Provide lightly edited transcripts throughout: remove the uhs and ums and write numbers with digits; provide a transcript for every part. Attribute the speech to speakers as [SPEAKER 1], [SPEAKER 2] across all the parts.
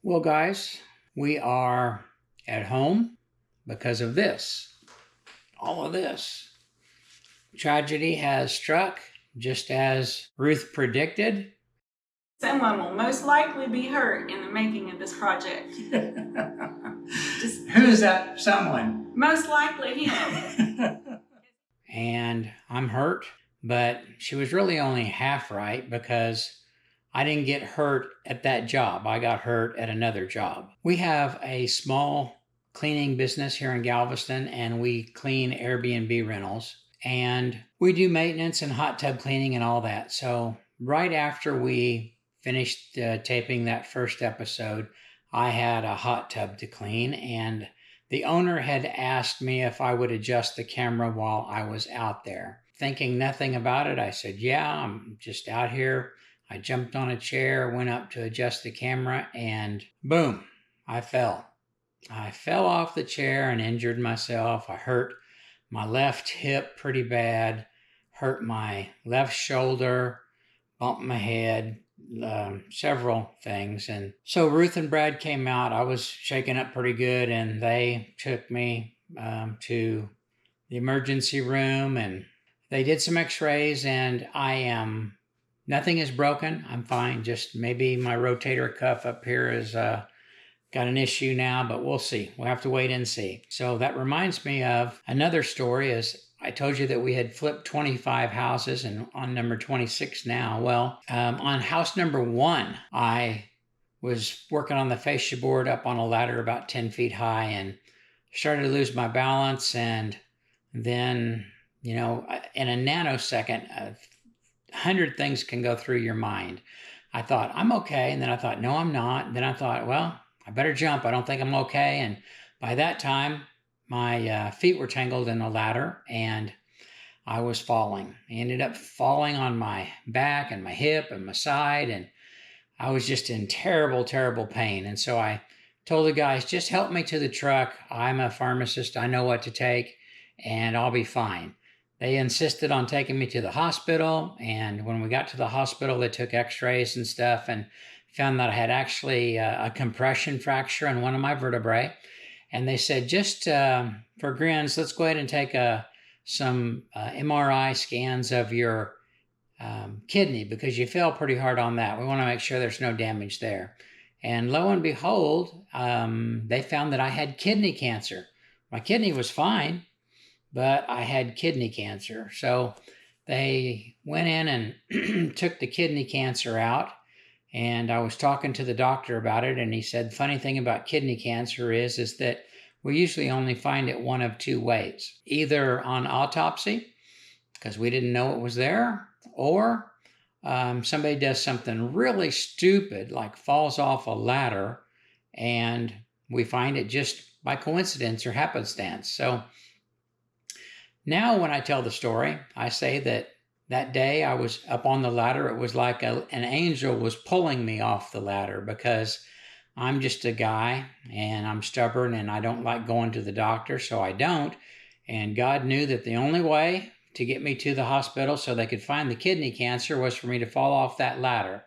[SPEAKER 1] Well, guys, we are at home because of this. All of this. Tragedy has struck, just as Ruth predicted.
[SPEAKER 2] Someone will most likely be hurt in the making of this project.
[SPEAKER 1] Who's that someone?
[SPEAKER 2] Most likely him.
[SPEAKER 1] And I'm hurt, but she was really only half right because I didn't get hurt at that job. I got hurt at another job. We have a small cleaning business here in Galveston, and we clean Airbnb rentals. And we do maintenance and hot tub cleaning and all that. So right after we finished taping that first episode, I had a hot tub to clean, and the owner had asked me if I would adjust the camera while I was out there. Thinking nothing about it, I said, yeah, I'm just out here. I jumped on a chair, went up to adjust the camera, and boom, I fell. I fell off the chair and injured myself. I hurt my left hip pretty bad, hurt my left shoulder, bumped my head, several things. And so Ruth and Brad came out. I was shaken up pretty good, and they took me to the emergency room, and they did some x-rays, and nothing is broken. I'm fine. Just maybe my rotator cuff up here is got an issue now, but we'll see. We'll have to wait and see. So that reminds me of another story. Is I told you that we had flipped 25 houses and on number 26 now. Well, on house number 1, I was working on the fascia board up on a ladder about 10 feet high and started to lose my balance. And then, in a nanosecond, 100 things can go through your mind. I thought, I'm okay. And then I thought, no, I'm not. And then I thought, well, I better jump. I don't think I'm okay. And by that time, my feet were tangled in the ladder and I was falling. I ended up falling on my back and my hip and my side. And I was just in terrible, terrible pain. And so I told the guys, just help me to the truck. I'm a pharmacist. I know what to take and I'll be fine. They insisted on taking me to the hospital, and when we got to the hospital, they took x-rays and stuff and found that I had actually a compression fracture in one of my vertebrae. And they said, just for grins, let's go ahead and take some MRI scans of your kidney because you fell pretty hard on that. We want to make sure there's no damage there. And lo and behold, they found that I had kidney cancer. My kidney was fine, but I had kidney cancer. So they went in and took the kidney cancer out. And I was talking to the doctor about it, and he said, funny thing about kidney cancer is that we usually only find it one of 2 ways. Either on autopsy, because we didn't know it was there, or somebody does something really stupid, like falls off a ladder, and we find it just by coincidence or happenstance. So now when I tell the story, I say that day I was up on the ladder. It was like an angel was pulling me off the ladder because I'm just a guy and I'm stubborn and I don't like going to the doctor, so I don't. And God knew that the only way to get me to the hospital so they could find the kidney cancer was for me to fall off that ladder.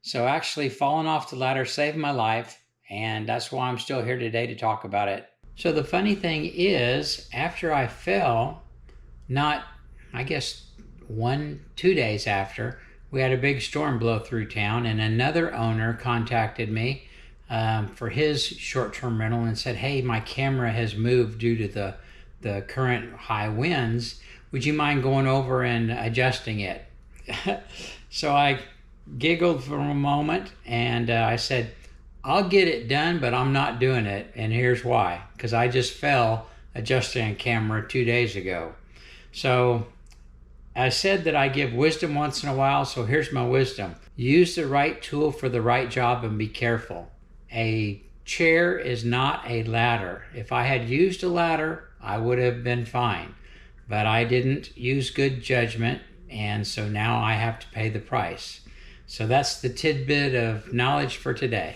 [SPEAKER 1] So actually falling off the ladder saved my life, and that's why I'm still here today to talk about it. So the funny thing is, after I fell, not, I guess, 2 days after, we had a big storm blow through town, and another owner contacted me for his short-term rental and said, hey, my camera has moved due to the current high winds. Would you mind going over and adjusting it? So I giggled for a moment and I said, I'll get it done, but I'm not doing it. And here's why. Because I just fell adjusting a camera 2 days ago. So I said that I give wisdom once in a while, so here's my wisdom. Use the right tool for the right job and be careful. A chair is not a ladder. If I had used a ladder, I would have been fine. But I didn't use good judgment, and so now I have to pay the price. So that's the tidbit of knowledge for today.